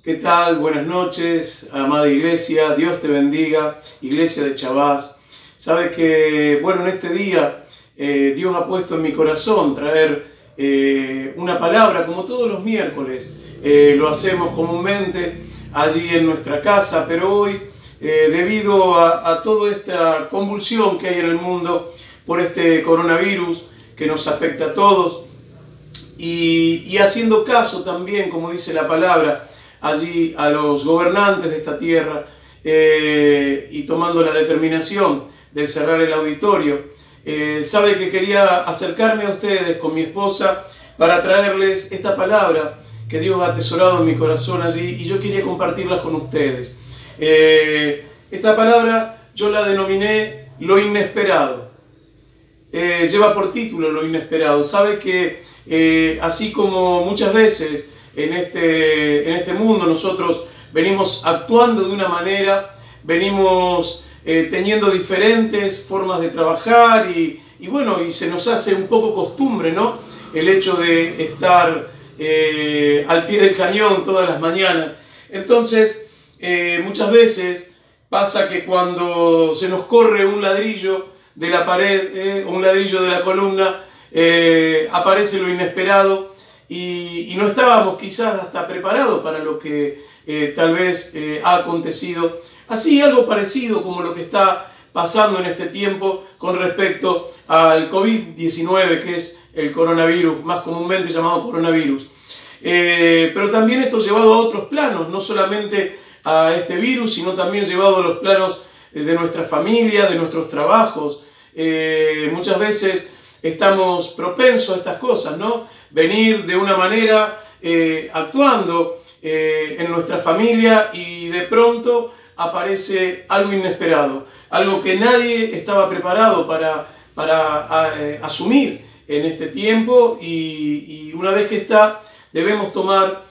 ¿Qué tal? Buenas noches, amada iglesia. Dios te bendiga, iglesia de Chavás. Sabe que, en este día Dios ha puesto en mi corazón traer una palabra, como todos los miércoles. Lo hacemos comúnmente allí en nuestra casa, pero hoy, debido a toda esta convulsión que hay en el mundo por este coronavirus que nos afecta a todos, y haciendo caso también, como dice la palabra, allí a los gobernantes de esta tierra, y tomando la determinación de cerrar el auditorio, sabe que quería acercarme a ustedes con mi esposa para traerles esta palabra que Dios ha atesorado en mi corazón allí, y yo quería compartirla con ustedes. Esta palabra yo la denominé lo inesperado. Lleva por título lo inesperado. Sabe que así como muchas veces en este mundo nosotros venimos actuando de una manera, venimos teniendo diferentes formas de trabajar y se nos hace un poco costumbre, ¿no? El hecho de estar al pie del cañón todas las mañanas. Entonces, muchas veces pasa que cuando se nos corre un ladrillo de la pared, un ladrillo de la columna, aparece lo inesperado y no estábamos quizás hasta preparados para lo que tal vez ha acontecido. Así, algo parecido como lo que está pasando en este tiempo con respecto al COVID-19, que es el coronavirus, más comúnmente llamado coronavirus. Pero también esto llevado a otros planos, no solamente a este virus, sino también llevado a los planos de nuestra familia, de nuestros trabajos. Muchas veces estamos propensos a estas cosas, ¿no? Venir de una manera actuando en nuestra familia y de pronto aparece algo inesperado, algo que nadie estaba preparado para asumir en este tiempo, y una vez que está, debemos tomar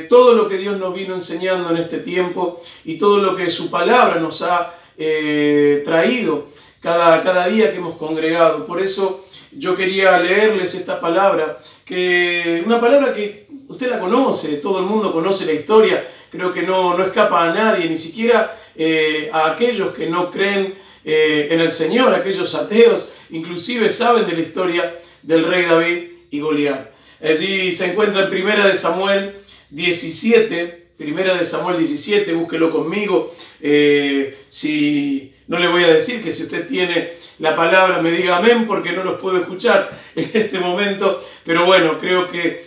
todo lo que Dios nos vino enseñando en este tiempo y todo lo que su palabra nos ha traído cada día que hemos congregado. Por eso yo quería leerles esta palabra, una palabra que usted la conoce, todo el mundo conoce la historia, creo que no escapa a nadie, ni siquiera a aquellos que no creen en el Señor, aquellos ateos, inclusive saben de la historia del rey David y Goliat. Allí se encuentra en Primera de Samuel 17, búsquelo conmigo. Si no le voy a decir que si usted tiene la palabra me diga amén, porque no los puedo escuchar en este momento, pero creo que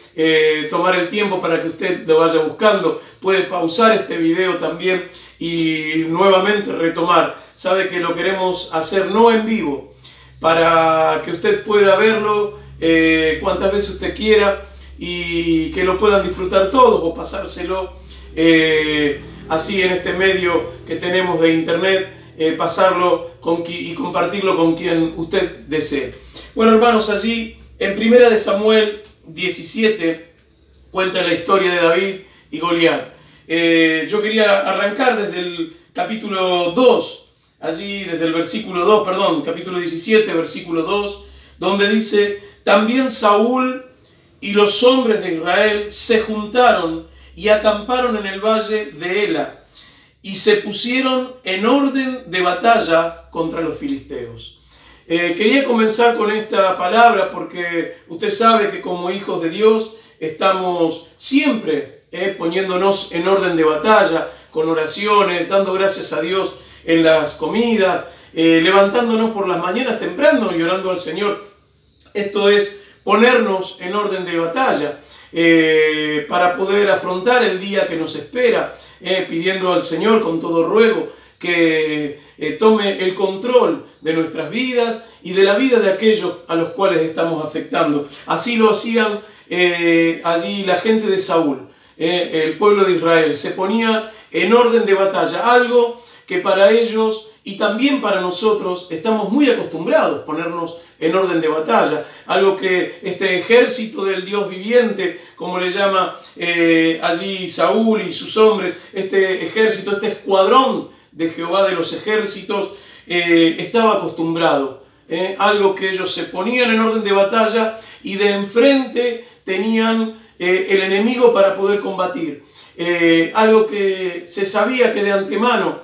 tomar el tiempo para que usted lo vaya buscando. Puede pausar este video también y nuevamente retomar. Sabe que lo queremos hacer no en vivo, para que usted pueda verlo cuantas veces usted quiera y que lo puedan disfrutar todos o pasárselo así en este medio que tenemos de internet, pasarlo y compartirlo con quien usted desee. Bueno, hermanos, allí en Primera de Samuel 17 cuenta la historia de David y Goliat. Yo quería arrancar desde el capítulo 2, allí desde el versículo 2, capítulo 17, versículo 2, donde dice: también Saúl y los hombres de Israel se juntaron y acamparon en el valle de Ela, y se pusieron en orden de batalla contra los filisteos. Quería comenzar con esta palabra porque usted sabe que como hijos de Dios estamos siempre poniéndonos en orden de batalla, con oraciones, dando gracias a Dios en las comidas, levantándonos por las mañanas temprano y orando al Señor. Esto es ponernos en orden de batalla para poder afrontar el día que nos espera, pidiendo al Señor con todo ruego que tome el control de nuestras vidas y de la vida de aquellos a los cuales estamos afectando. Así lo hacían allí la gente de Saúl, el pueblo de Israel. Se ponía en orden de batalla, algo que para ellos y también para nosotros estamos muy acostumbrados, ponernos en orden de batalla, algo que este ejército del Dios viviente, como le llama allí Saúl y sus hombres, este ejército, este escuadrón de Jehová de los ejércitos, estaba acostumbrado, algo que ellos se ponían en orden de batalla y de enfrente tenían el enemigo para poder combatir. algo que se sabía que de antemano,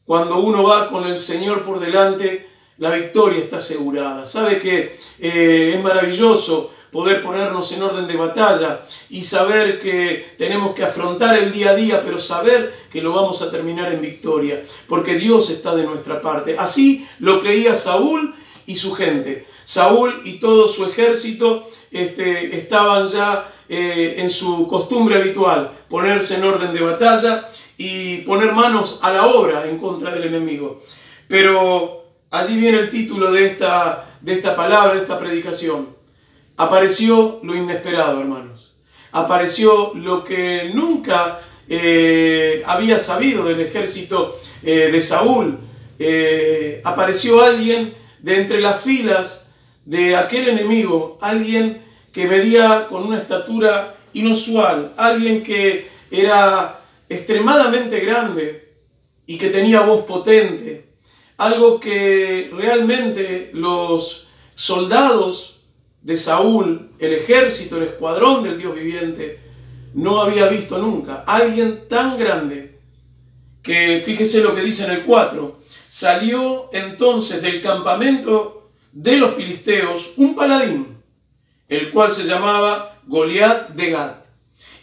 cuando uno va con el Señor por delante, la victoria está asegurada. Sabe que es maravilloso poder ponernos en orden de batalla y saber que tenemos que afrontar el día a día, pero saber que lo vamos a terminar en victoria, porque Dios está de nuestra parte. Así lo creía Saúl y su gente. Saúl y todo su ejército estaban ya en su costumbre habitual, ponerse en orden de batalla y poner manos a la obra en contra del enemigo. Pero allí viene el título de esta palabra, de esta predicación. Apareció lo inesperado, hermanos. Apareció lo que nunca había sabido del ejército de Saúl. Apareció alguien de entre las filas de aquel enemigo, alguien que medía con una estatura inusual, alguien que era extremadamente grande y que tenía voz potente, algo que realmente los soldados de Saúl, el ejército, el escuadrón del Dios viviente, no había visto nunca. Alguien tan grande que, fíjese lo que dice en el 4, salió entonces del campamento de los filisteos un paladín, el cual se llamaba Goliat de Gat,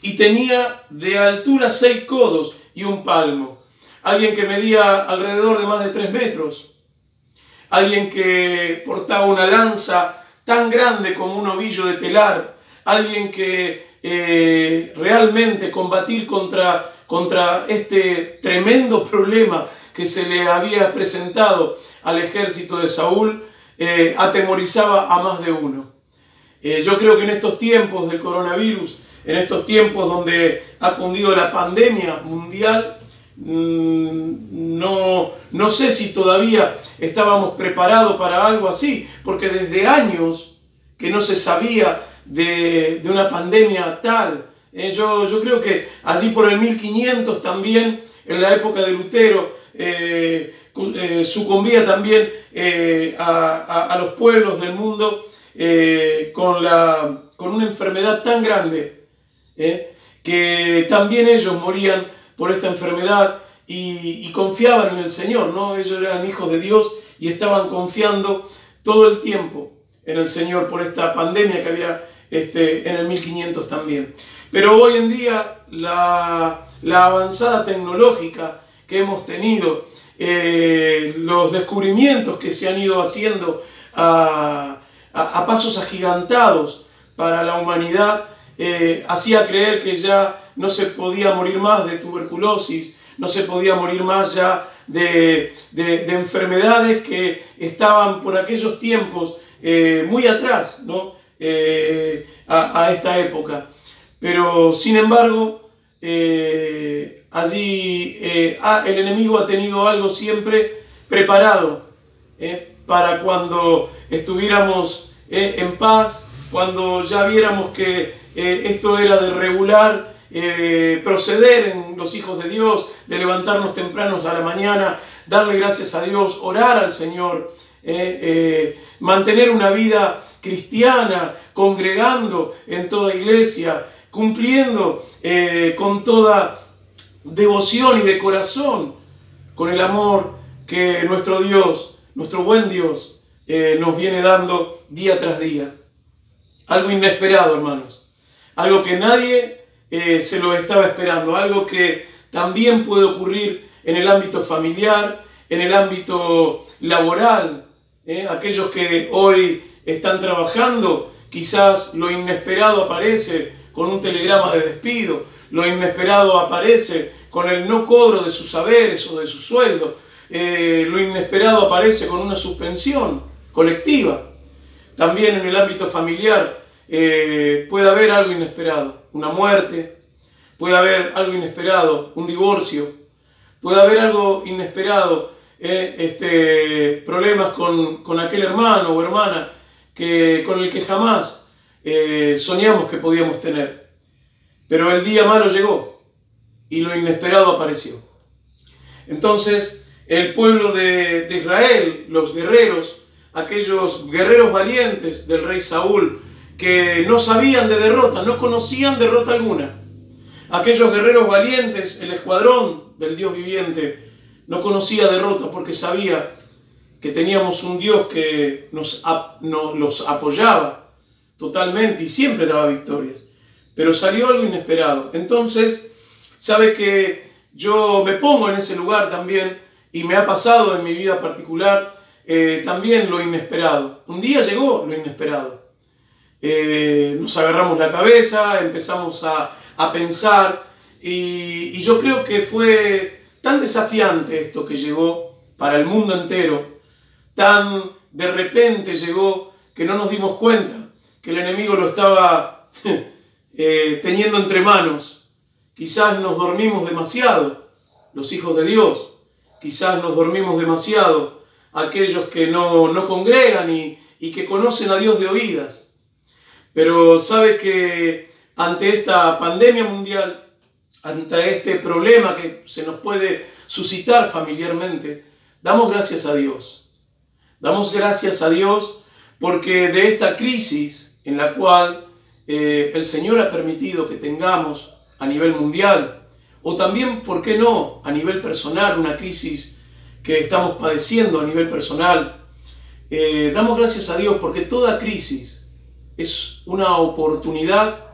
y tenía de altura 6 codos y un palmo. Alguien que medía alrededor de más de 3 metros. Alguien que portaba una lanza tan grande como un ovillo de telar. Alguien que realmente combatir contra este tremendo problema que se le había presentado al ejército de Saúl, atemorizaba a más de uno. Yo creo que en estos tiempos del coronavirus, en estos tiempos donde ha cundido la pandemia mundial, no sé si todavía estábamos preparados para algo así, porque desde años que no se sabía de una pandemia tal. Yo creo que allí por el 1500 también, en la época de Lutero, sucumbía también a los pueblos del mundo con una enfermedad tan grande, que también ellos morían por esta enfermedad y confiaban en el Señor, ¿no? Ellos eran hijos de Dios y estaban confiando todo el tiempo en el Señor por esta pandemia que había en el 1500 también. Pero hoy en día la avanzada tecnológica que hemos tenido, los descubrimientos que se han ido haciendo a pasos agigantados para la humanidad, hacía creer que ya no se podía morir más de tuberculosis, no se podía morir más ya de enfermedades que estaban por aquellos tiempos muy atrás, ¿no? A esta época. Pero sin embargo, allí el enemigo ha tenido algo siempre preparado para cuando estuviéramos en paz, cuando ya viéramos que esto era de regular proceder en los hijos de Dios, de levantarnos tempranos a la mañana, darle gracias a Dios, orar al Señor, mantener una vida cristiana, congregando en toda iglesia, cumpliendo con toda devoción y de corazón, con el amor que nuestro Dios, nuestro buen Dios, nos viene dando día tras día. Algo inesperado, hermanos. Algo que nadie se lo estaba esperando. Algo que también puede ocurrir en el ámbito familiar, en el ámbito laboral. Aquellos que hoy están trabajando, quizás lo inesperado aparece con un telegrama de despido. Lo inesperado aparece con el no cobro de sus haberes o de su sueldo. Lo inesperado aparece con una suspensión colectiva. También en el ámbito familiar puede haber algo inesperado, una muerte, puede haber algo inesperado, un divorcio, puede haber algo inesperado, problemas con aquel hermano o hermana con el que jamás soñamos que podíamos tener. Pero el día malo llegó y lo inesperado apareció. Entonces el pueblo de Israel, los guerreros, aquellos guerreros valientes del rey Saúl, que no sabían de derrota, no conocían derrota alguna, Aquellos guerreros valientes, el escuadrón del Dios viviente, no conocía derrota porque sabía que teníamos un Dios que los apoyaba totalmente y siempre daba victorias. Pero salió algo inesperado. Entonces, sabe que yo me pongo en ese lugar también y me ha pasado en mi vida particular también lo inesperado. Un día llegó lo inesperado. Nos agarramos la cabeza, empezamos a pensar y yo creo que fue tan desafiante esto que llegó para el mundo entero, tan de repente llegó que no nos dimos cuenta que el enemigo lo estaba teniendo entre manos. Quizás nos dormimos demasiado, los hijos de Dios, quizás nos dormimos demasiado aquellos que no congregan y que conocen a Dios de oídas. Pero sabe que ante esta pandemia mundial, ante este problema que se nos puede suscitar familiarmente, damos gracias a Dios. Damos gracias a Dios porque de esta crisis en la cual el Señor ha permitido que tengamos a nivel mundial, o también, ¿por qué no?, a nivel personal, una crisis que estamos padeciendo a nivel personal. Damos gracias a Dios porque toda crisis es una oportunidad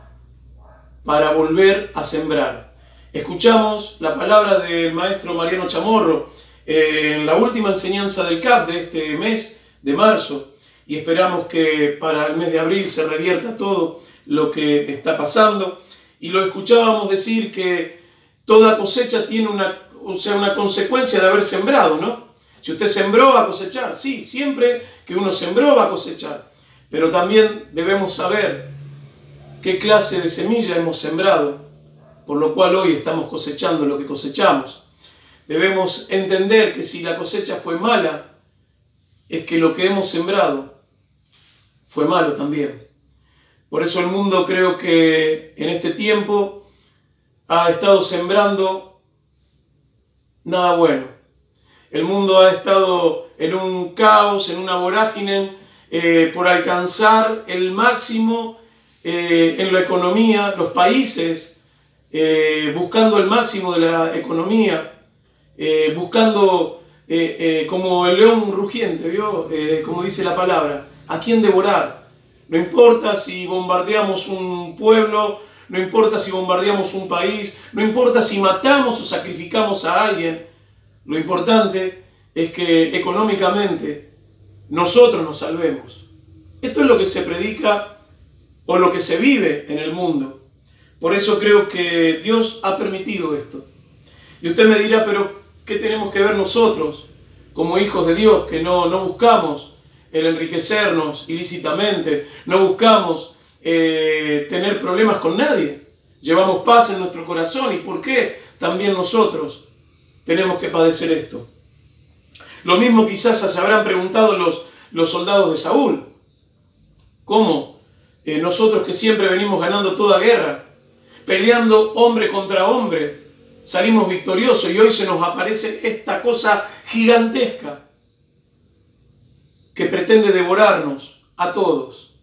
para volver a sembrar. Escuchamos la palabra del maestro Mariano Chamorro en la última enseñanza del CAP de este mes de marzo y esperamos que para el mes de abril se revierta todo lo que está pasando. Y lo escuchábamos decir que toda cosecha tiene una consecuencia de haber sembrado, ¿no? Si usted sembró, va a cosechar. Sí, siempre que uno sembró, va a cosechar. Pero también debemos saber qué clase de semilla hemos sembrado, por lo cual hoy estamos cosechando lo que cosechamos. Debemos entender que si la cosecha fue mala, es que lo que hemos sembrado fue malo también. Por eso el mundo, creo que en este tiempo ha estado sembrando nada bueno. El mundo ha estado en un caos, en una vorágine, por alcanzar el máximo en la economía, los países buscando el máximo de la economía, buscando como el león rugiente, ¿vio? Como dice la palabra, ¿a quién devorar? No importa si bombardeamos un pueblo, no importa si bombardeamos un país, no importa si matamos o sacrificamos a alguien, lo importante es que económicamente nosotros nos salvemos. Esto es lo que se predica o lo que se vive en el mundo. Por eso creo que Dios ha permitido esto. Y usted me dirá, pero ¿qué tenemos que ver nosotros como hijos de Dios que no buscamos el enriquecernos ilícitamente, no buscamos tener problemas con nadie? Llevamos paz en nuestro corazón. ¿Y por qué también nosotros tenemos que padecer esto? Lo mismo quizás se habrán preguntado los soldados de Saúl. ¿Cómo? Nosotros que siempre venimos ganando toda guerra, peleando hombre contra hombre, salimos victoriosos y hoy se nos aparece esta cosa gigantesca que pretende devorarnos a todos.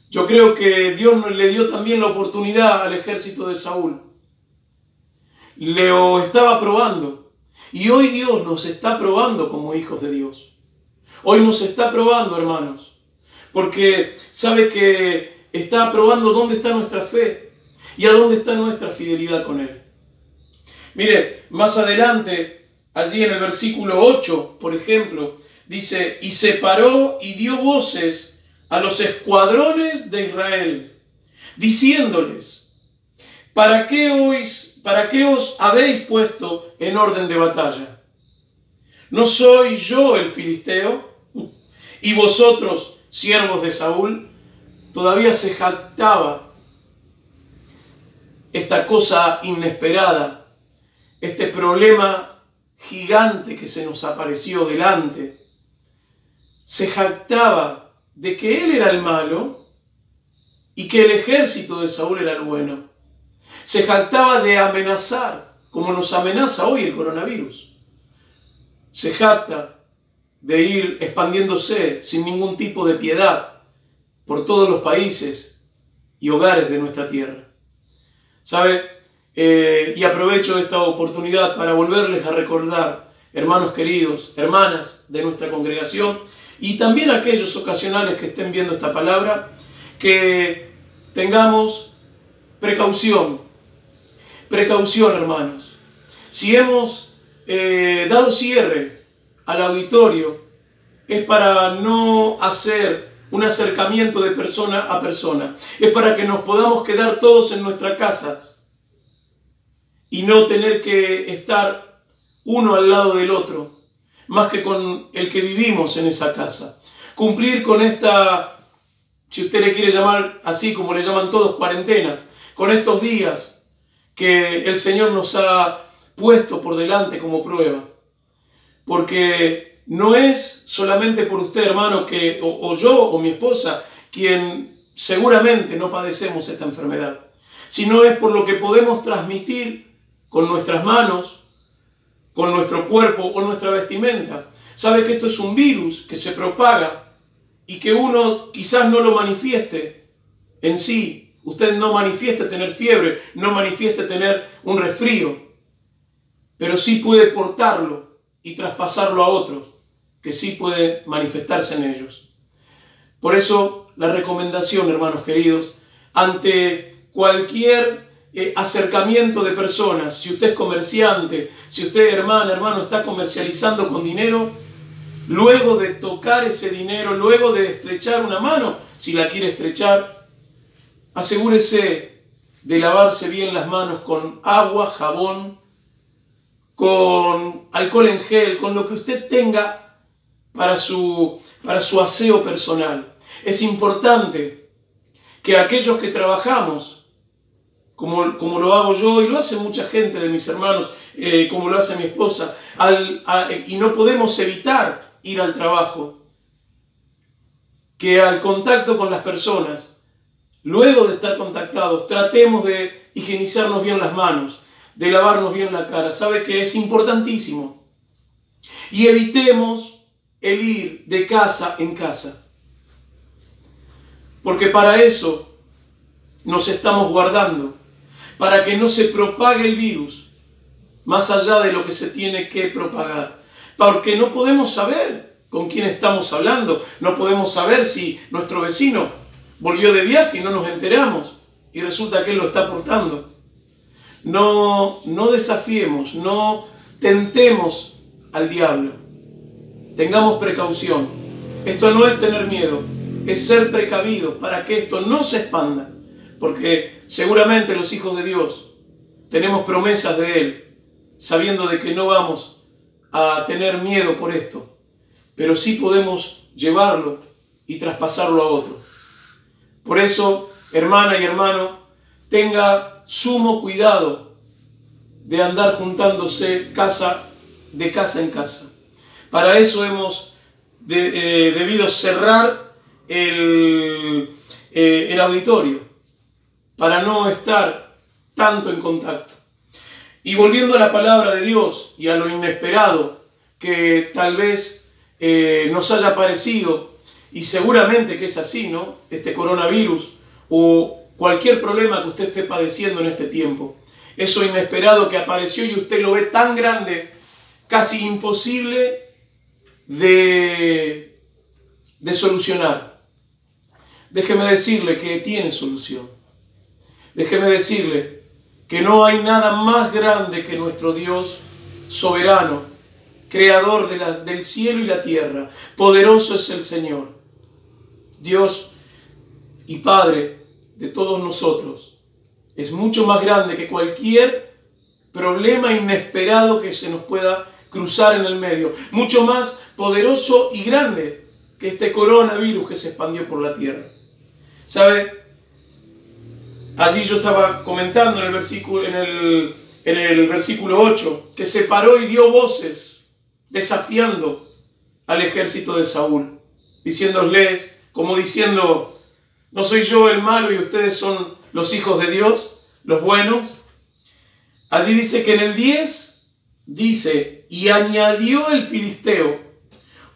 Yo creo que Dios le dio también la oportunidad al ejército de Saúl. Lo estaba probando. Y hoy Dios nos está probando como hijos de Dios. Hoy nos está probando, hermanos. Porque sabe que está probando dónde está nuestra fe y a dónde está nuestra fidelidad con Él. Mire, más adelante, allí en el versículo 8, por ejemplo, dice, y separó y dio voces a los escuadrones de Israel, diciéndoles, ¿para qué os habéis puesto en orden de batalla? ¿No soy yo el filisteo? ¿Y vosotros, siervos de Saúl? Todavía se jactaba esta cosa inesperada, este problema gigante que se nos apareció delante. Se jactaba de que él era el malo y que el ejército de Saúl era el bueno. Se jactaba de amenazar, como nos amenaza hoy el coronavirus. Se jacta de ir expandiéndose sin ningún tipo de piedad por todos los países y hogares de nuestra tierra. ¿Sabe? Y aprovecho esta oportunidad para volverles a recordar, hermanos queridos, hermanas de nuestra congregación, y también aquellos ocasionales que estén viendo esta palabra, que tengamos precaución, hermanos. Si hemos dado cierre al auditorio, es para no hacer un acercamiento de persona a persona. Es para que nos podamos quedar todos en nuestras casas y no tener que estar uno al lado del otro, más que con el que vivimos en esa casa. Cumplir con esta, si usted le quiere llamar así como le llaman todos, cuarentena, con estos días que el Señor nos ha puesto por delante como prueba. Porque no es solamente por usted, hermano, que o yo o mi esposa, quien seguramente no padecemos esta enfermedad, sino es por lo que podemos transmitir con nuestras manos, con nuestro cuerpo o nuestra vestimenta. Sabe que esto es un virus que se propaga y que uno quizás no lo manifieste en sí. Usted no manifieste tener fiebre, no manifieste tener un resfrío, pero sí puede portarlo y traspasarlo a otros, que sí puede manifestarse en ellos. Por eso, la recomendación, hermanos queridos, ante cualquier acercamiento de personas, si usted es comerciante, si usted, hermano, está comercializando con dinero, luego de tocar ese dinero, luego de estrechar una mano, si la quiere estrechar, asegúrese de lavarse bien las manos con agua, jabón, con alcohol en gel, con lo que usted tenga para su aseo personal. Es importante que aquellos que trabajamos, como lo hago yo y lo hace mucha gente de mis hermanos, como lo hace mi esposa, y no podemos evitar ir al trabajo, que al contacto con las personas, luego de estar contactados, tratemos de higienizarnos bien las manos, de lavarnos bien la cara. Sabe que es importantísimo. Y evitemos el ir de casa en casa, porque para eso nos estamos guardando, para que no se propague el virus más allá de lo que se tiene que propagar, porque no podemos saber con quién estamos hablando, no podemos saber si nuestro vecino volvió de viaje y no nos enteramos y resulta que él lo está portando. No desafiemos, no tentemos al diablo. Tengamos precaución. Esto no es tener miedo, es ser precavidos para que esto no se expanda. Porque seguramente los hijos de Dios tenemos promesas de Él, sabiendo de que no vamos a tener miedo por esto, pero sí podemos llevarlo y traspasarlo a otro. Por eso, hermana y hermano, tenga sumo cuidado de andar juntándose de casa en casa. Para eso hemos debido cerrar el auditorio, para no estar tanto en contacto. Y volviendo a la palabra de Dios y a lo inesperado que tal vez nos haya parecido, y seguramente que es así, ¿no? Este coronavirus o cualquier problema que usted esté padeciendo en este tiempo. Eso inesperado que apareció y usted lo ve tan grande, casi imposible de solucionar. Déjeme decirle que tiene solución. Déjeme decirle que no hay nada más grande que nuestro Dios soberano, creador del cielo y la tierra. Poderoso es el Señor, Dios y Padre de todos nosotros. Es mucho más grande que cualquier problema inesperado que se nos pueda cruzar en el medio. Mucho más poderoso y grande que este coronavirus que se expandió por la tierra. ¿Sabe? Allí yo estaba comentando en el versículo 8, que se paró y dio voces, desafiando al ejército de Saúl, diciéndoles, como diciendo, ¿no soy yo el malo y ustedes son los hijos de Dios, los buenos? Allí dice que en el 10, dice, y añadió el filisteo,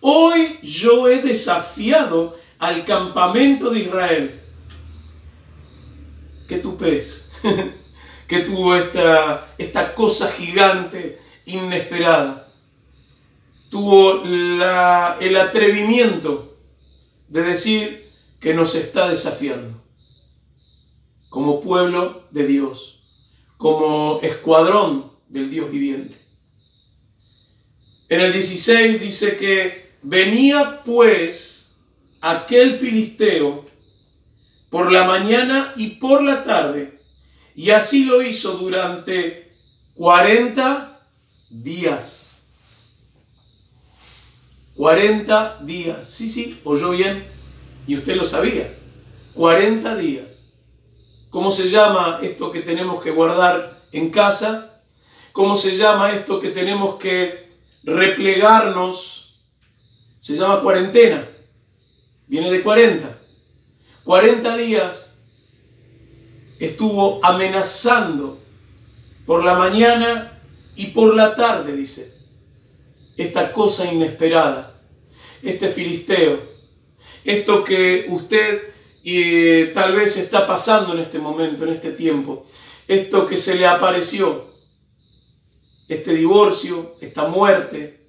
hoy yo he desafiado al campamento de Israel. Qué tupés, que tuvo esta cosa gigante, inesperada. Tuvo el atrevimiento de decir que nos está desafiando como pueblo de Dios, como escuadrón del Dios viviente. En el 16 dice que venía pues aquel filisteo por la mañana y por la tarde, y así lo hizo durante 40 días. 40 días. Sí, oyó bien, y usted lo sabía. 40 días. ¿Cómo se llama esto que tenemos que guardar en casa? ¿Cómo se llama esto que tenemos que replegarnos? Se llama cuarentena. Viene de 40. 40 días estuvo amenazando por la mañana y por la tarde, dice. Esta cosa inesperada, este filisteo, esto que usted tal vez está pasando en este momento, en este tiempo, esto que se le apareció, este divorcio, esta muerte,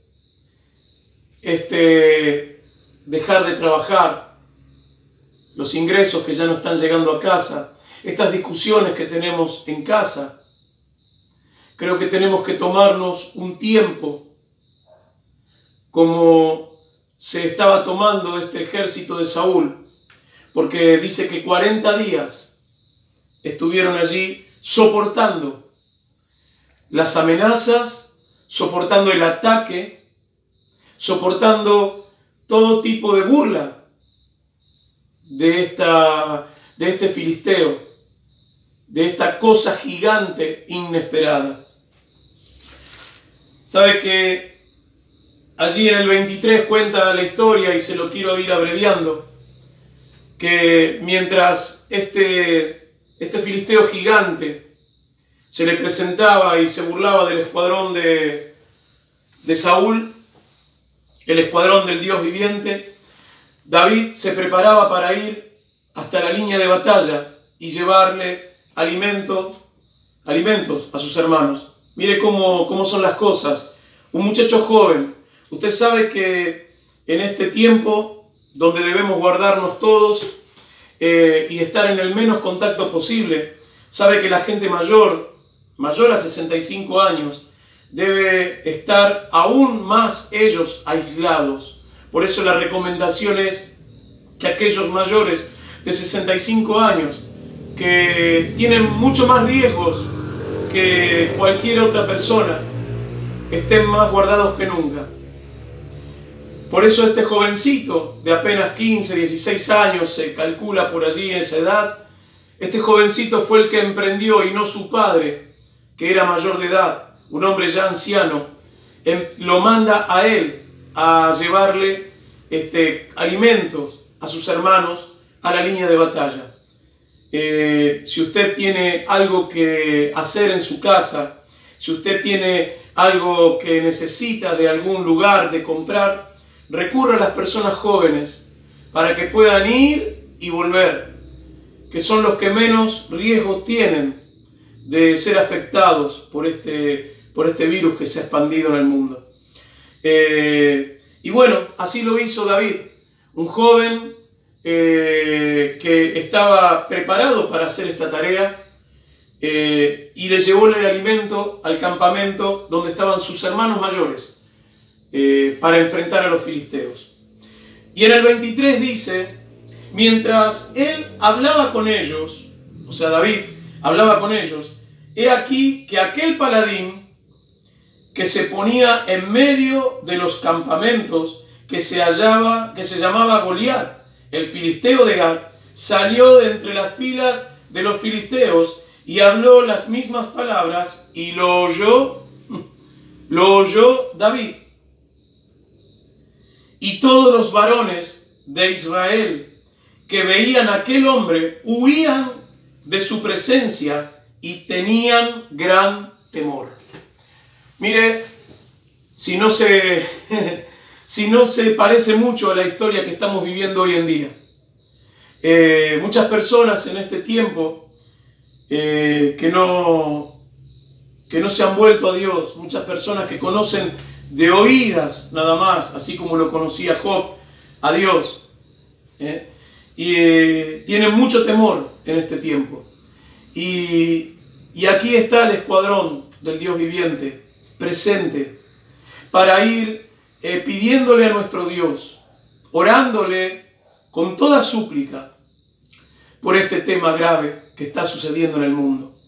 este dejar de trabajar, los ingresos que ya no están llegando a casa, estas discusiones que tenemos en casa. Creo que tenemos que tomarnos un tiempo como se estaba tomando este ejército de Saúl, porque dice que 40 días estuvieron allí soportando las amenazas, soportando el ataque, soportando todo tipo de burla de este filisteo, de esta cosa gigante inesperada. ¿Sabe que allí en el 23 cuenta la historia, y se lo quiero ir abreviando, que mientras este filisteo gigante se le presentaba y se burlaba del escuadrón de Saúl, el escuadrón del Dios viviente, David se preparaba para ir hasta la línea de batalla y llevarle alimentos a sus hermanos. Mire cómo son las cosas. Un muchacho joven. Usted sabe que en este tiempo donde debemos guardarnos todos y estar en el menos contacto posible, sabe que la gente mayor a 65 años, debe estar aún más ellos aislados. Por eso la recomendación es que aquellos mayores de 65 años, que tienen mucho más riesgos que cualquier otra persona, estén más guardados que nunca. Por eso este jovencito de apenas 15, 16 años, se calcula por allí en esa edad, este jovencito fue el que emprendió, y no su padre, que era mayor de edad, un hombre ya anciano, lo manda a él a llevarle alimentos a sus hermanos a la línea de batalla. Si usted tiene algo que hacer en su casa, si usted tiene algo que necesita de algún lugar de comprar, recurra a las personas jóvenes para que puedan ir y volver, que son los que menos riesgo tienen de ser afectados por este virus que se ha expandido en el mundo. Y bueno, así lo hizo David, un joven que estaba preparado para hacer esta tarea, y le llevó el alimento al campamento donde estaban sus hermanos mayores, para enfrentar a los filisteos. Y en el 23 dice, mientras él hablaba con ellos, o sea, David hablaba con ellos, he aquí que aquel paladín que se ponía en medio de los campamentos, que se llamaba Goliat, el filisteo de Gat, salió de entre las filas de los filisteos y habló las mismas palabras, y lo oyó David. Y todos los varones de Israel que veían a aquel hombre huían de su presencia y tenían gran temor. Mire, si no se parece mucho a la historia que estamos viviendo hoy en día. Muchas personas en este tiempo que no se han vuelto a Dios, muchas personas que conocen de oídas nada más, así como lo conocía Job, a Dios. Tienen mucho temor en este tiempo. Y aquí está el escuadrón del Dios viviente, presente, para ir pidiéndole a nuestro Dios, orándole con toda súplica por este tema grave que está sucediendo en el mundo.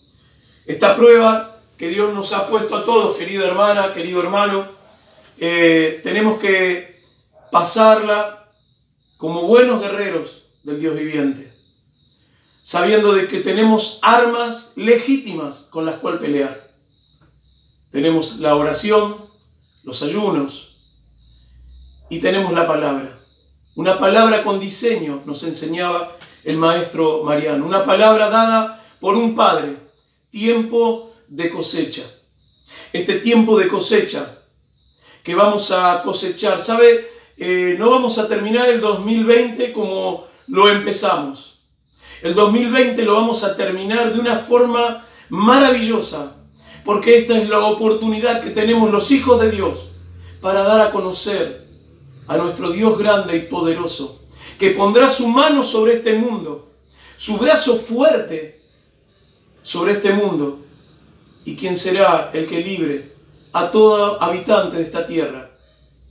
Esta prueba que Dios nos ha puesto a todos, querida hermana, querido hermano, tenemos que pasarla como buenos guerreros del Dios viviente, sabiendo de que tenemos armas legítimas con las cuales pelear. Tenemos la oración, los ayunos y tenemos la palabra. Una palabra con diseño, nos enseñaba el maestro Mariano. Una palabra dada por un padre. Tiempo de cosecha. Este tiempo de cosecha que vamos a cosechar. ¿Sabe? No vamos a terminar el 2020 como lo empezamos. El 2020 lo vamos a terminar de una forma maravillosa. Porque esta es la oportunidad que tenemos los hijos de Dios para dar a conocer a nuestro Dios grande y poderoso, que pondrá su mano sobre este mundo, su brazo fuerte sobre este mundo, y quien será el que libre a todo habitante de esta tierra,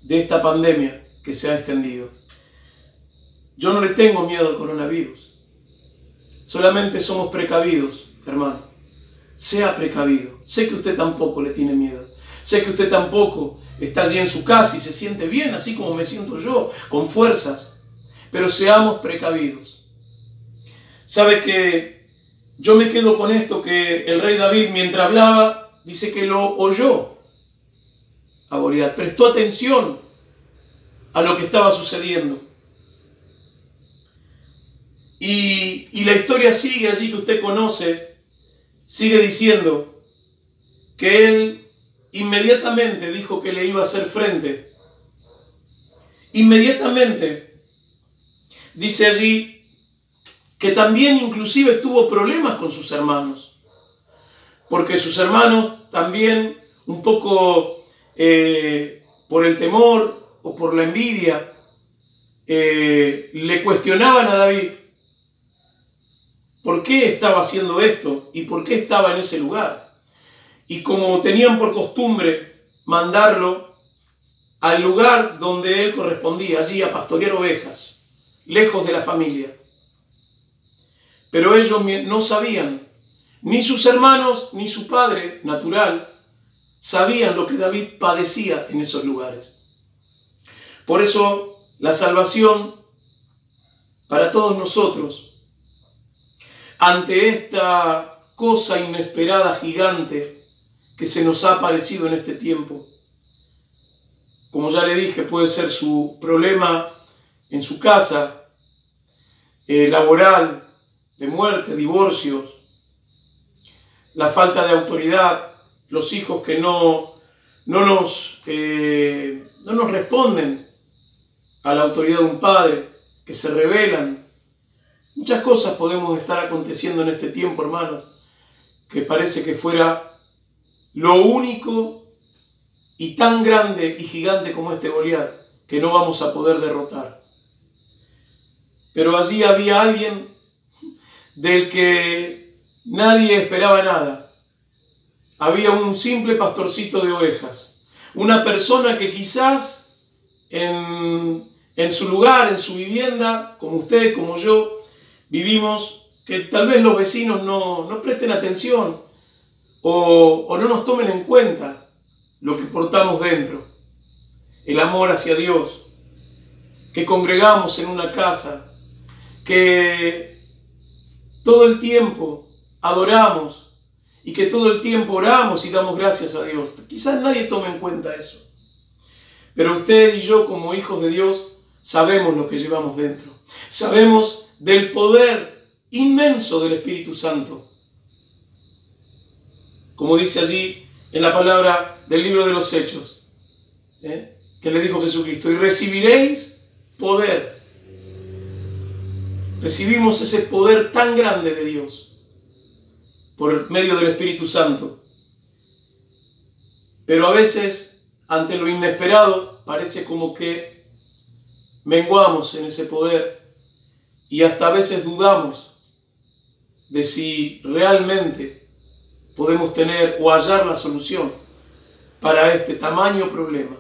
de esta pandemia que se ha extendido. Yo no le tengo miedo al coronavirus, solamente somos precavidos, hermano. Sea precavido. Sé que usted tampoco le tiene miedo. Sé que usted tampoco está allí en su casa y se siente bien, así como me siento yo, con fuerzas. Pero seamos precavidos. ¿Sabe que yo me quedo con esto que el rey David, mientras hablaba, dice que lo oyó a Goliat? Prestó atención a lo que estaba sucediendo. Y la historia sigue allí que usted conoce. Sigue diciendo que él inmediatamente dijo que le iba a hacer frente. Inmediatamente dice allí que también inclusive tuvo problemas con sus hermanos. Porque sus hermanos también un poco por el temor o por la envidia le cuestionaban a David. ¿Por qué estaba haciendo esto? ¿Y por qué estaba en ese lugar? Y como tenían por costumbre mandarlo al lugar donde él correspondía, allí a pastorear ovejas, lejos de la familia. Pero ellos no sabían, ni sus hermanos, ni su padre natural, sabían lo que David padecía en esos lugares. Por eso, la salvación para todos nosotros, ante esta cosa inesperada, gigante, que se nos ha aparecido en este tiempo. Como ya le dije, puede ser su problema en su casa, laboral, de muerte, divorcios, la falta de autoridad, los hijos que no nos responden a la autoridad de un padre, que se rebelan. Muchas cosas podemos estar aconteciendo en este tiempo, hermanos, que parece que fuera lo único y tan grande y gigante como este Goliat, que no vamos a poder derrotar. Pero allí había alguien del que nadie esperaba nada. Había un simple pastorcito de ovejas, una persona que quizás en su lugar, en su vivienda, como usted, como yo, vivimos, que tal vez los vecinos no presten atención o no nos tomen en cuenta lo que portamos dentro. El amor hacia Dios, que congregamos en una casa, que todo el tiempo adoramos y que todo el tiempo oramos y damos gracias a Dios. Quizás nadie tome en cuenta eso. Pero usted y yo, como hijos de Dios, sabemos lo que llevamos dentro. Sabemos del poder inmenso del Espíritu Santo. Como dice allí en la palabra del libro de los Hechos, que le dijo Jesucristo, y recibiréis poder. Recibimos ese poder tan grande de Dios. por medio del Espíritu Santo. Pero a veces, ante lo inesperado, parece como que menguamos en ese poder y hasta a veces dudamos de si realmente podemos tener o hallar la solución para este tamaño problema.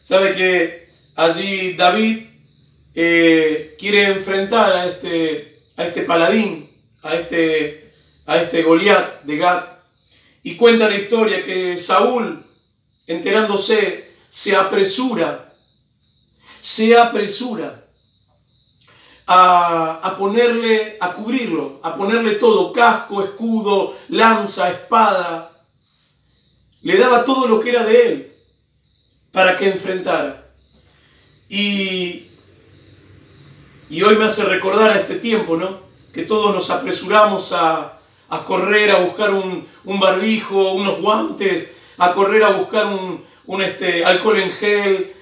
Sabe que allí David quiere enfrentar a este paladín, a este Goliat de Gat, y cuenta la historia que Saúl, enterándose, se apresura a cubrirlo, a ponerle todo, casco, escudo, lanza, espada. Le daba todo lo que era de él para que enfrentara. Y hoy me hace recordar a este tiempo, ¿no? Que todos nos apresuramos a correr, a buscar un barbijo, unos guantes, a correr a buscar un alcohol en gel,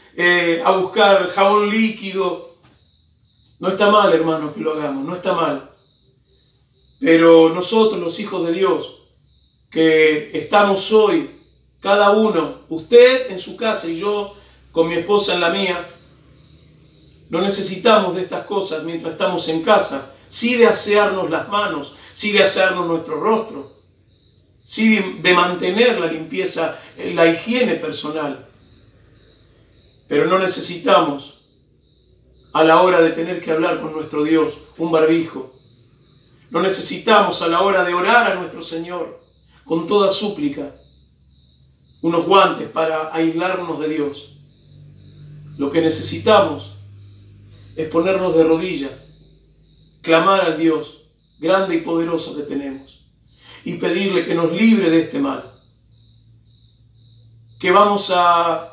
a buscar jabón líquido. No está mal, hermanos, que lo hagamos, no está mal. Pero nosotros, los hijos de Dios, que estamos hoy, cada uno, usted en su casa y yo con mi esposa en la mía, no necesitamos de estas cosas mientras estamos en casa. Sí de asearnos las manos, sí de asearnos nuestro rostro, sí de mantener la limpieza, la higiene personal. Pero no necesitamos, a la hora de tener que hablar con nuestro Dios, un barbijo. No necesitamos, a la hora de orar a nuestro Señor, con toda súplica, unos guantes para aislarnos de Dios. Lo que necesitamos es ponernos de rodillas, clamar al Dios grande y poderoso que tenemos y pedirle que nos libre de este mal. Que vamos a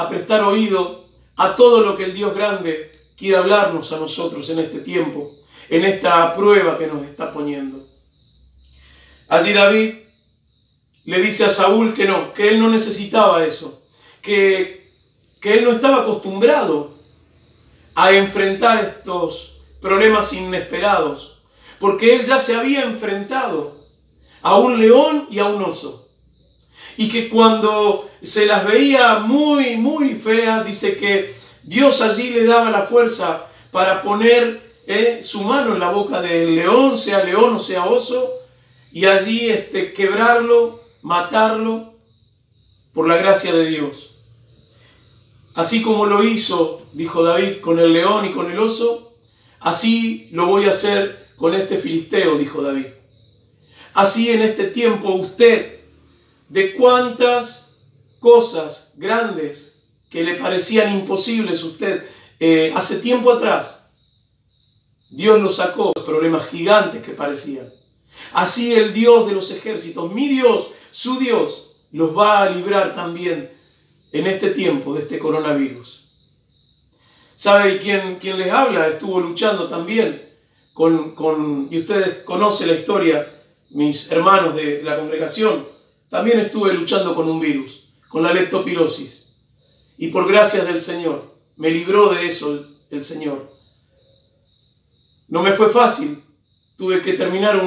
prestar oído a todo lo que el Dios grande quiere hablarnos a nosotros en este tiempo, en esta prueba que nos está poniendo. Allí David le dice a Saúl que no, que él no necesitaba eso, que él no estaba acostumbrado a enfrentar estos problemas inesperados, porque él ya se había enfrentado a un león y a un oso, y que cuando se las veía muy, muy feas, dice que Dios allí le daba la fuerza para poner su mano en la boca del león o sea oso, y allí quebrarlo, matarlo, por la gracia de Dios. Así como lo hizo, dijo David, con el león y con el oso, así lo voy a hacer con este filisteo, dijo David. Así en este tiempo usted, de cuántas cosas grandes que le parecían imposibles usted hace tiempo atrás, Dios lo sacó, los problemas gigantes que parecían. Así el Dios de los ejércitos, mi Dios, su Dios, los va a librar también en este tiempo de este coronavirus. ¿Sabe quién les habla? Estuvo luchando también y ustedes conocen la historia, mis hermanos de la congregación, también estuve luchando con un virus, con la leptospirosis. Y por gracias del Señor, me libró de eso el Señor. No me fue fácil, tuve que terminar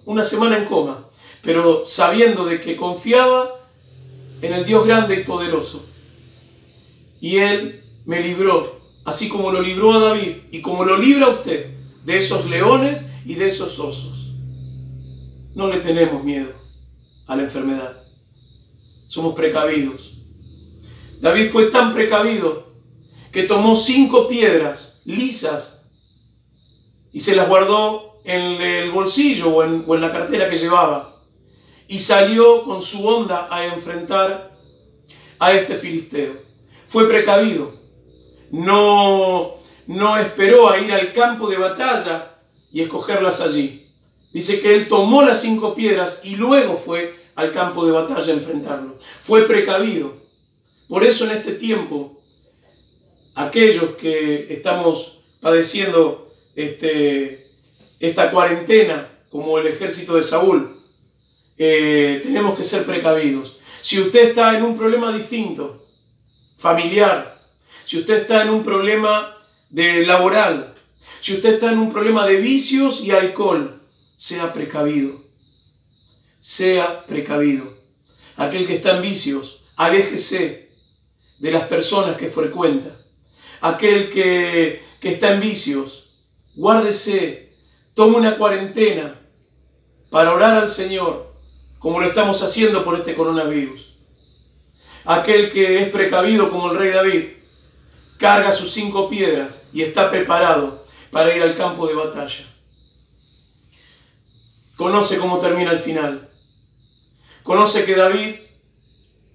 una semana en coma, pero sabiendo de que confiaba en el Dios grande y poderoso. Y Él me libró, así como lo libró a David y como lo libra a usted de esos leones y de esos osos. No le tenemos miedo a la enfermedad. Somos precavidos. David fue tan precavido que tomó 5 piedras lisas y se las guardó en el bolsillo o en la cartera que llevaba. Y salió con su honda a enfrentar a este filisteo. Fue precavido. No esperó a ir al campo de batalla y escogerlas allí. Dice que él tomó las 5 piedras y luego fue al campo de batalla a enfrentarlo. Fue precavido. Por eso en este tiempo, aquellos que estamos padeciendo esta cuarentena, como el ejército de Saúl, tenemos que ser precavidos. Si usted está en un problema distinto, familiar, si usted está en un problema laboral, si usted está en un problema de vicios y alcohol, sea precavido. sea precavido. Aquel que está en vicios, aléjese de las personas que frecuenta. Aquel que está en vicios, guárdese, tome una cuarentena para orar al Señor, como lo estamos haciendo por este coronavirus. Aquel que es precavido como el rey David, carga sus 5 piedras y está preparado para ir al campo de batalla. Conoce cómo termina el final. Conoce que David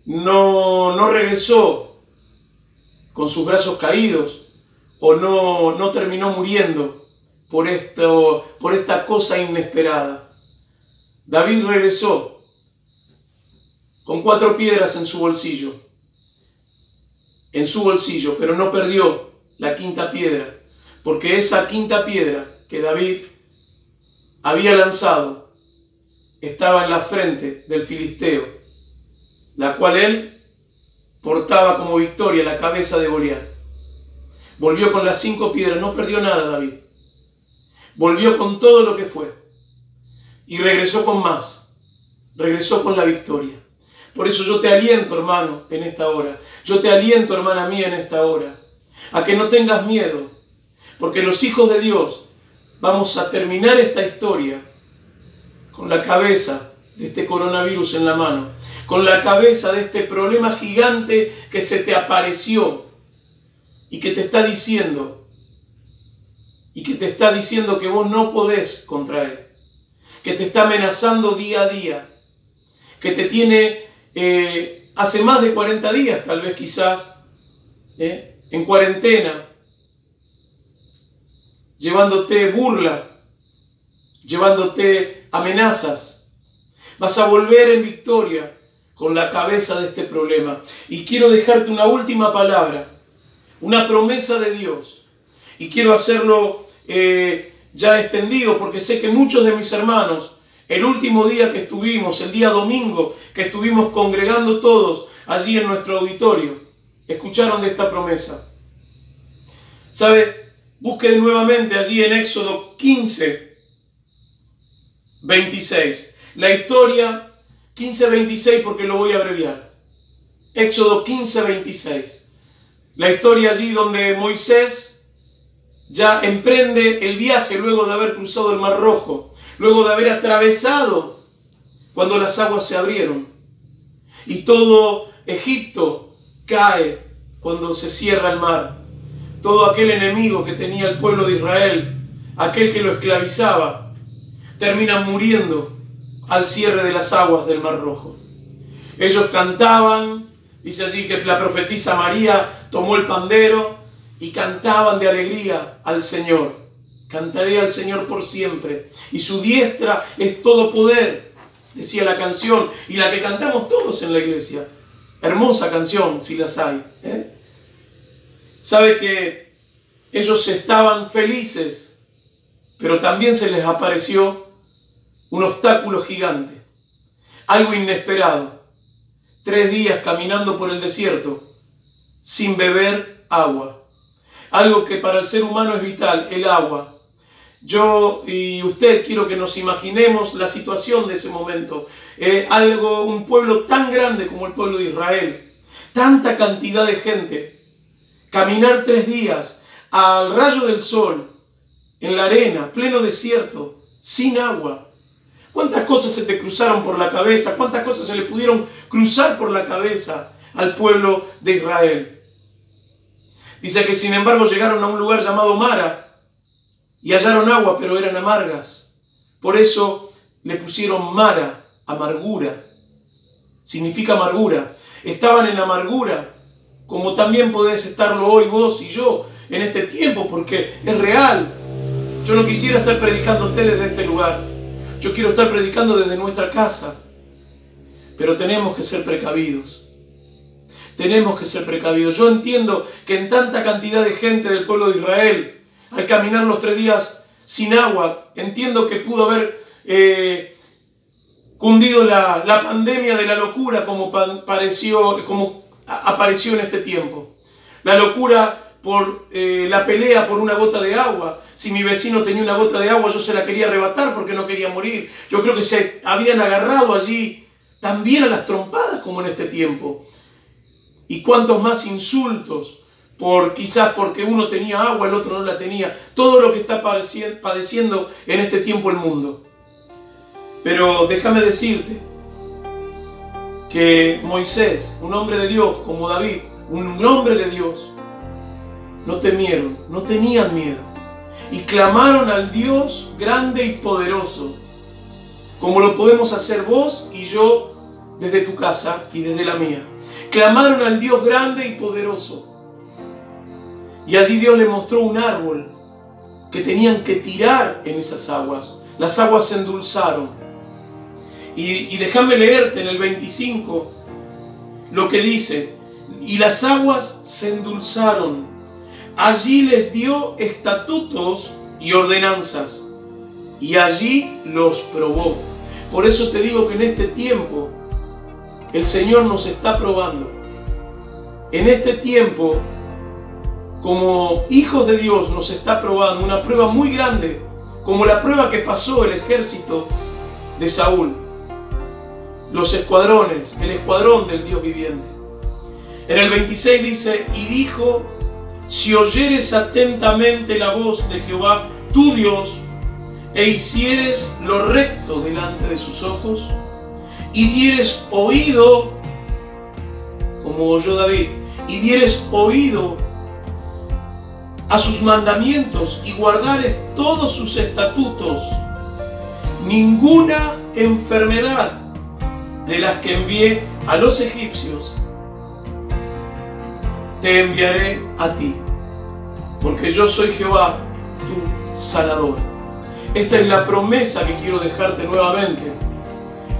no regresó con sus brazos caídos o no terminó muriendo por esta cosa inesperada. David regresó con 4 piedras en su bolsillo, pero no perdió la 5ª piedra, porque esa 5ª piedra que David había lanzado estaba en la frente del filisteo, la cual él portaba como victoria, la cabeza de Goliat. Volvió con las 5 piedras, no perdió nada David. Volvió con todo lo que fue y regresó con más, regresó con la victoria. Por eso yo te aliento, hermano, en esta hora. Yo te aliento, hermana mía, en esta hora, a que no tengas miedo, porque los hijos de Dios vamos a terminar esta historia con la cabeza de este coronavirus en la mano, con la cabeza de este problema gigante que se te apareció y que te está diciendo que vos no podés contra él, que te está amenazando día a día, que te tiene hace más de 40 días, tal vez quizás, en cuarentena, llevándote burla, llevándote amenazas. Vas a volver en victoria con la cabeza de este problema. Y quiero dejarte una última palabra, una promesa de Dios. Y quiero hacerlo ya extendido, porque sé que muchos de mis hermanos, el último día que estuvimos, el día domingo, que estuvimos congregando todos allí en nuestro auditorio, escucharon de esta promesa. ¿Sabe? Busque nuevamente allí en Éxodo 15, 26. La historia 15, 26, porque lo voy a abreviar. Éxodo 15, 26. La historia allí donde Moisés ya emprende el viaje luego de haber cruzado el Mar Rojo, luego de haber atravesado cuando las aguas se abrieron. Y todo Egipto cae cuando se cierra el mar. Todo aquel enemigo que tenía el pueblo de Israel, aquel que lo esclavizaba, termina muriendo al cierre de las aguas del Mar Rojo. Ellos cantaban, dice allí que la profetisa María tomó el pandero y cantaban de alegría al Señor. Cantaré al Señor por siempre, y su diestra es todo poder, decía la canción, y la que cantamos todos en la iglesia. Hermosa canción, si las hay. Sabe que ellos estaban felices, pero también se les apareció un obstáculo gigante, algo inesperado. 3 días caminando por el desierto, sin beber agua. Algo que para el ser humano es vital, el agua. Yo y usted quiero que nos imaginemos la situación de ese momento. Un pueblo tan grande como el pueblo de Israel, tanta cantidad de gente, caminar 3 días al rayo del sol, en la arena, pleno desierto, sin agua. ¿Cuántas cosas se te cruzaron por la cabeza? ¿Cuántas cosas se le pudieron cruzar por la cabeza al pueblo de Israel? Dice que sin embargo llegaron a un lugar llamado Mara y hallaron agua, pero eran amargas. Por eso le pusieron Mara, amargura. Significa amargura. Estaban en amargura, como también podés estarlo hoy vos y yo en este tiempo, porque es real. Yo no quisiera estar predicándote desde este lugar. Yo quiero estar predicando desde nuestra casa. Pero tenemos que ser precavidos. Tenemos que ser precavidos. Yo entiendo que en tanta cantidad de gente del pueblo de Israel, al caminar los 3 días sin agua, entiendo que pudo haber cundido la pandemia de la locura como apareció en este tiempo. La locura por la pelea por una gota de agua. Si mi vecino tenía una gota de agua, yo se la quería arrebatar porque no quería morir. Yo creo que se habían agarrado allí también a las trompadas como en este tiempo. Y cuántos más insultos, quizás porque uno tenía agua, el otro no la tenía. Todo lo que está padeciendo en este tiempo el mundo. Pero déjame decirte que Moisés, un hombre de Dios como David, un hombre de Dios, no temieron, no tenían miedo. Y clamaron al Dios grande y poderoso, como lo podemos hacer vos y yo desde tu casa y desde la mía. Clamaron al Dios grande y poderoso. Y allí Dios les mostró un árbol que tenían que tirar en esas aguas. Las aguas se endulzaron. Y déjame leerte en el 25 lo que dice. Y las aguas se endulzaron. Allí les dio estatutos y ordenanzas. Y allí los probó. Por eso te digo que en este tiempo el Señor nos está probando. En este tiempo, como hijos de Dios, nos está probando una prueba muy grande, como la prueba que pasó el ejército de Saúl. Los escuadrones, el escuadrón del Dios viviente. En el 26 dice, y dijo, si oyeres atentamente la voz de Jehová, tu Dios, e hicieres lo recto delante de sus ojos, y dieres oído, como oyó David, y dieres oído a sus mandamientos, y guardares todos sus estatutos, ninguna enfermedad de las que envié a los egipcios, te enviaré a ti, porque yo soy Jehová, tu sanador. Esta es la promesa que quiero dejarte nuevamente.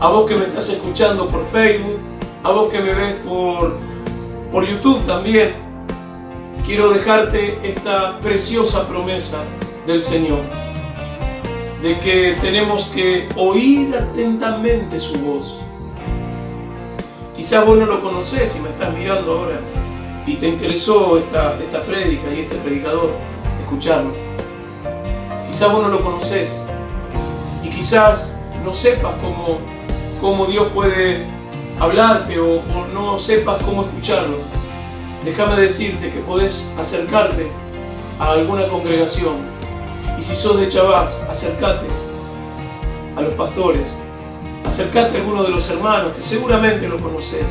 A vos que me estás escuchando por Facebook, a vos que me ves por YouTube también, quiero dejarte esta preciosa promesa del Señor, de que tenemos que oír atentamente su voz. Quizás vos no lo conocés y me estás mirando ahora y te interesó esta prédica y este predicador, escucharlo. Quizás vos no lo conocés y quizás no sepas cómo Dios puede hablarte o no sepas cómo escucharlo. Déjame decirte que podés acercarte a alguna congregación y si sos de Chavás, acércate a los pastores, acércate a alguno de los hermanos que seguramente lo conoces.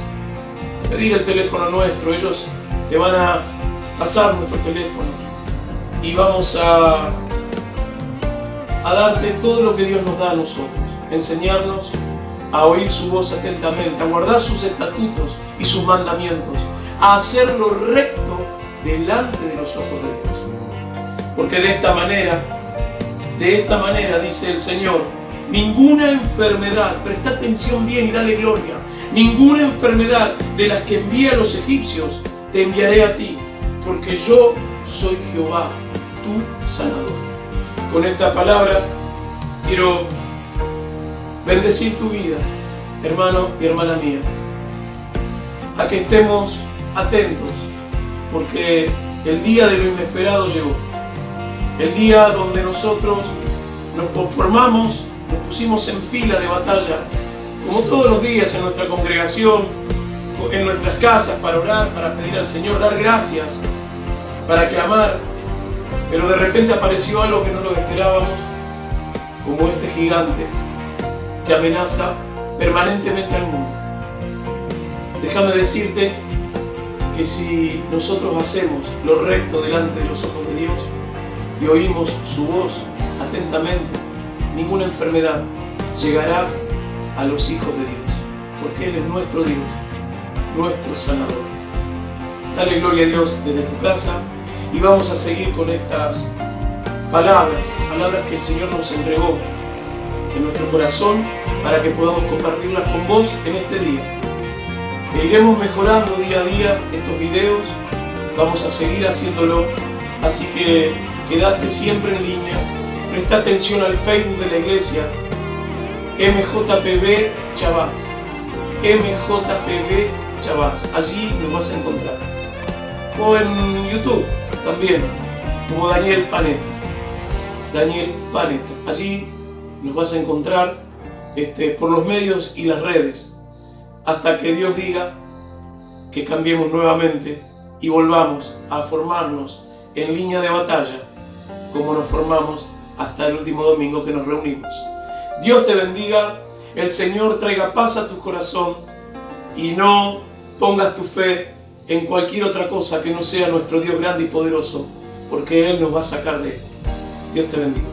Pedir el teléfono nuestro, ellos te van a pasar nuestro teléfono y vamos a darte todo lo que Dios nos da a nosotros, enseñarnos a oír su voz atentamente, a guardar sus estatutos y sus mandamientos, a hacer lo recto delante de los ojos de Dios. Porque de esta manera dice el Señor, ninguna enfermedad, presta atención bien y dale gloria, ninguna enfermedad de las que envié a los egipcios te enviaré a ti, porque yo soy Jehová, tu sanador. Con esta palabra quiero bendecir tu vida, hermano y hermana mía, a que estemos atentos, porque el día de lo inesperado llegó. El día donde nosotros nos conformamos, nos pusimos en fila de batalla, como todos los días en nuestra congregación, en nuestras casas, para orar, para pedir al Señor, dar gracias, para clamar, pero de repente apareció algo que no lo esperábamos, como este gigante que amenaza permanentemente al mundo. Déjame decirte que si nosotros hacemos lo recto delante de los ojos de Dios y oímos su voz atentamente, ninguna enfermedad llegará a los hijos de Dios, porque Él es nuestro Dios, nuestro sanador. Dale gloria a Dios desde tu casa y vamos a seguir con estas palabras que el Señor nos entregó en nuestro corazón para que podamos compartirlas con vos en este día. E iremos mejorando día a día estos videos, vamos a seguir haciéndolo, así que quédate siempre en línea, presta atención al Facebook de la iglesia, MJPB Chavás, MJPB Chavás, allí nos vas a encontrar, o en YouTube, también como Daniel Panetta. Daniel Panetta. Allí nos vas a encontrar por los medios y las redes, hasta que Dios diga que cambiemos nuevamente y volvamos a formarnos en línea de batalla, como nos formamos hasta el último domingo que nos reunimos. Dios te bendiga, el Señor traiga paz a tu corazón y no pongas tu fe en cualquier otra cosa que no sea nuestro Dios grande y poderoso, porque Él nos va a sacar de esto. Dios te bendiga.